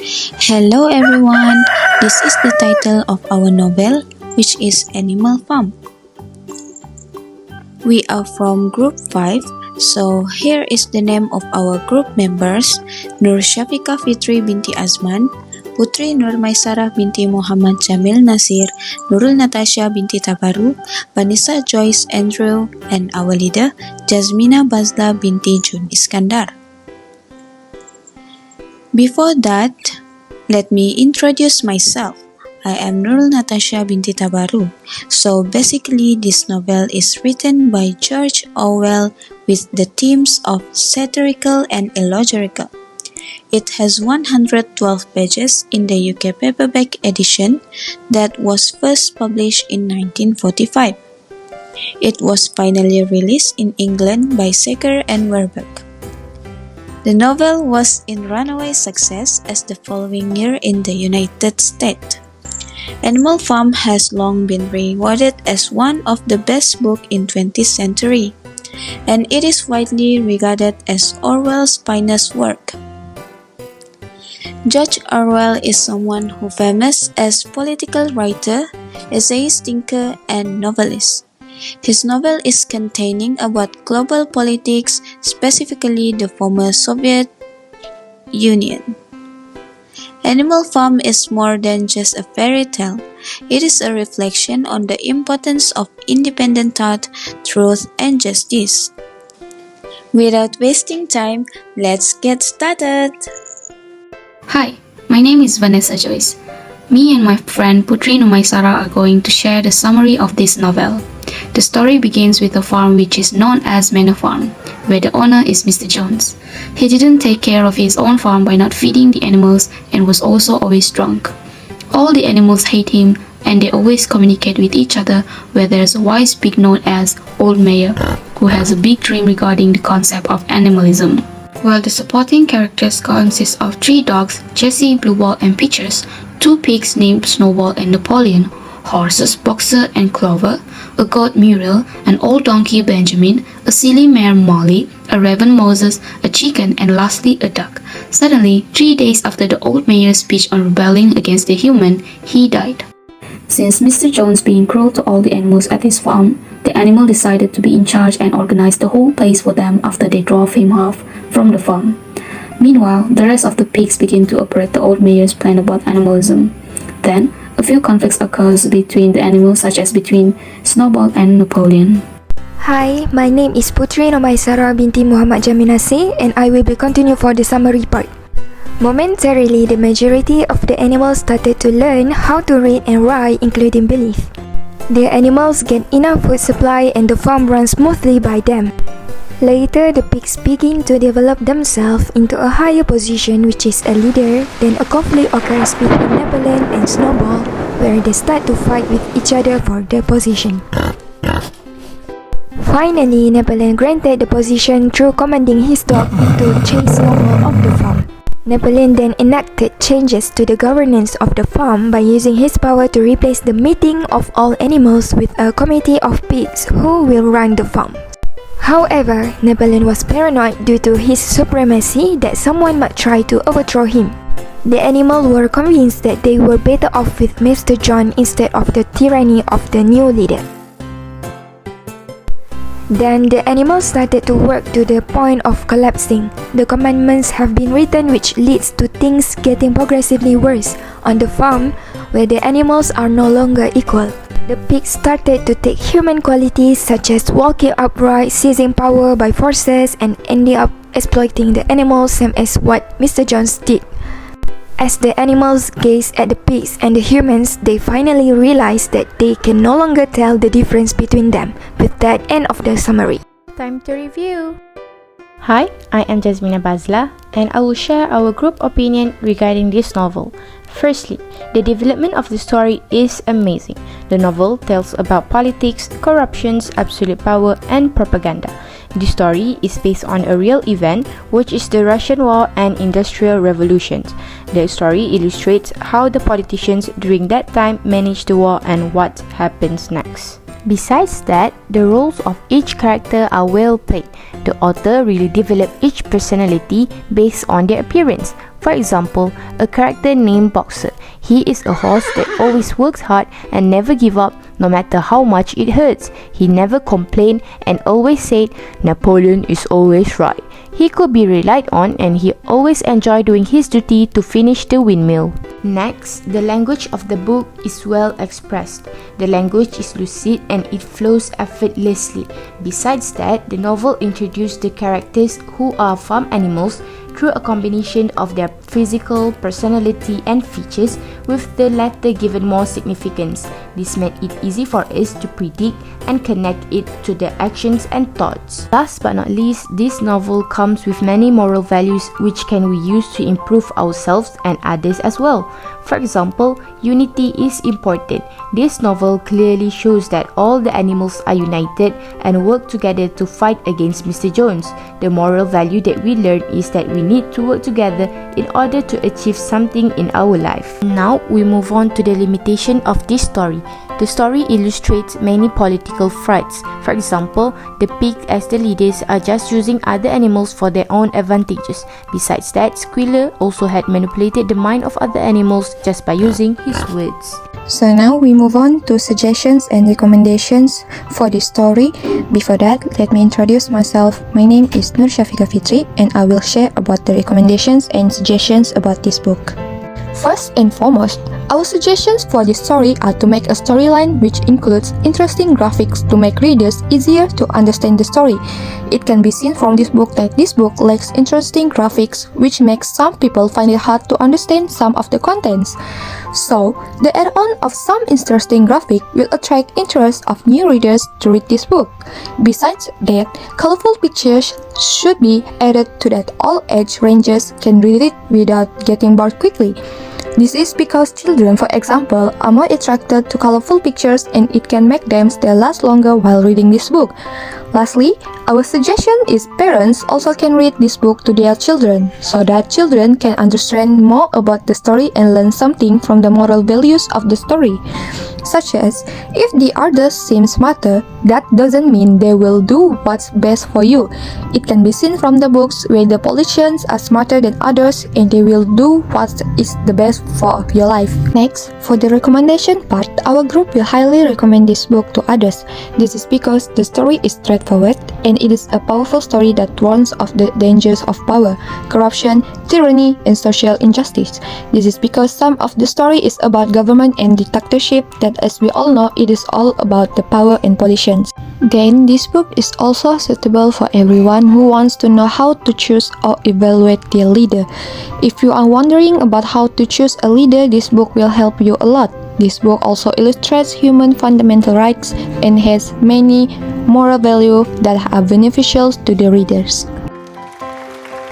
Hello everyone, this is the title of our novel, which is Animal Farm. We are from Group 5, so here is the name of our group members: Nur Syafika Fitri binti Azman, Putri Nur Maisarah binti Muhammad Jamil Nasir, Nurul Natasha binti Tabaru, Vanessa Joyce Andrew, and our leader, Jazmina Bazla binti Jun Iskandar. Before that, let me introduce myself. I am Nurul Natasha binti Tabaru. So basically, this novel is written by George Orwell with the themes of satirical and illogical. It has 112 pages in the UK paperback edition that was first published in 1945. It was finally released in England by Saker and Warburg. The novel was in runaway success as the following year in the United States. Animal Farm has long been rewarded as one of the best books in 20th century, and it is widely regarded as Orwell's finest work. George Orwell is someone who famous as political writer, essayist, thinker, and novelist. His novel is containing about global politics, specifically the former Soviet Union. Animal Farm is more than just a fairy tale. It is a reflection on the importance of independent thought, truth, and justice. Without wasting time, let's get started! Hi, my name is Vanessa Joyce. Me and my friend Putri Numaisara are going to share the summary of this novel. The story begins with a farm which is known as Manor Farm, where the owner is Mr. Jones. He didn't take care of his own farm by not feeding the animals and was also always drunk. All the animals hate him and they always communicate with each other, where there's a wise pig known as Old Mayor, who has a big dream regarding the concept of animalism. While the supporting characters consist of 3 dogs, Jessie, Blueball, and Peaches, 2 pigs named Snowball and Napoleon, horses Boxer and Clover, a goat Muriel, an old donkey Benjamin, a silly mare Molly, a raven Moses, a chicken, and lastly a duck. Suddenly, 3 days after the old mayor's speech on rebelling against the human, he died. Since Mr. Jones being cruel to all the animals at his farm, the animal decided to be in charge and organize the whole place for them after they drove him off from the farm. Meanwhile, the rest of the pigs begin to operate the old mayor's plan about animalism. Then, a few conflicts occurs between the animals, such as between Snowball and Napoleon. Hi, my name is Putri Numaisarah binti Muhammad Jamil Nasir, and I will be continue for the summary part. Momentarily, the majority of the animals started to learn how to read and write, including belief. The animals get enough food supply and the farm runs smoothly by them. Later, the pigs begin to develop themselves into a higher position, which is a leader. Then a conflict occurs between Napoleon and Snowball, where they start to fight with each other for the position. Finally, Napoleon granted the position through commanding his dog to chase Snowball off the farm. Napoleon then enacted changes to the governance of the farm by using his power to replace the meeting of all animals with a committee of pigs who will run the farm. However, Napoleon was paranoid due to his supremacy that someone might try to overthrow him. The animals were convinced that they were better off with Mr. John instead of the tyranny of the new leader. Then the animals started to work to the point of collapsing. The commandments have been written, which leads to things getting progressively worse on the farm, where the animals are no longer equal. The pigs started to take human qualities such as walking upright, seizing power by forces, and ending up exploiting the animals, same as what Mr. Jones did. As the animals gaze at the pigs and the humans, they finally realize that they can no longer tell the difference between them. With that, end of the summary. Time to review. Hi, I am Jazmina Bazla, and I will share our group opinion regarding this novel. Firstly, the development of the story is amazing. The novel tells about politics, corruptions, absolute power, and propaganda. The story is based on a real event, which is the Russian War and Industrial Revolutions. The story illustrates how the politicians during that time managed the war and what happens next. Besides that, the roles of each character are well played. The author really developed each personality based on their appearance, For example, a character named Boxer. He is a horse that always works hard and never give up no matter how much it hurts. He never complained and always said, "Napoleon is always right." He could be relied on and he always enjoyed doing his duty to finish the windmill. Next, the language of the book is well expressed. The language is lucid and it flows effortlessly. Besides that, the novel introduced the characters who are farm animals through a combination of their physical, personality and features, with the latter given more significance. This made it easy for us to predict and connect it to their actions and thoughts. Last but not least, this novel comes with many moral values which can we use to improve ourselves and others as well. For example, unity is important. This novel clearly shows that all the animals are united and work together to fight against Mr. Jones. The moral value that we learn is that we need to work together in order to achieve something in our life. Now we move on to the limitation of this story. The story illustrates many political frauds. For example, the pigs as the leaders are just using other animals for their own advantages. Besides that, Squealer also had manipulated the mind of other animals just by using his words. So now we move on to suggestions and recommendations for this story. Before that, let me introduce myself. My name is Nur Shafika Fitri and I will share about the recommendations and suggestions about this book. First and foremost, our suggestions for this story are to make a storyline which includes interesting graphics to make readers easier to understand the story. It can be seen from this book that this book lacks interesting graphics, which makes some people find it hard to understand some of the contents. So, the add-on of some interesting graphic will attract interest of new readers to read this book. Besides that, colorful pictures should be added to that all age ranges can read it without getting bored quickly. This is because children, for example, are more attracted to colorful pictures and it can make them stay last longer while reading this book. Lastly, our suggestion is parents also can read this book to their children, so that children can understand more about the story and learn something from the moral values of the story. Such as, if the others seem smarter, that doesn't mean they will do what's best for you. It can be seen from the books where the politicians are smarter than others and they will do what is the best for your life. Next, for the recommendation part, our group will highly recommend this book to others. This is because the story is straightforward and it is a powerful story that warns of the dangers of power, corruption, tyranny, and social injustice. This is because some of the story is about government and dictatorship that, as we all know, it is all about the power and politicians. Then, this book is also suitable for everyone who wants to know how to choose or evaluate their leader. If you are wondering about how to choose a leader, this book will help you a lot. This book also illustrates human fundamental rights and has many moral values that are beneficial to the readers.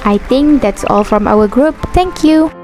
I think that's all from our group. Thank you!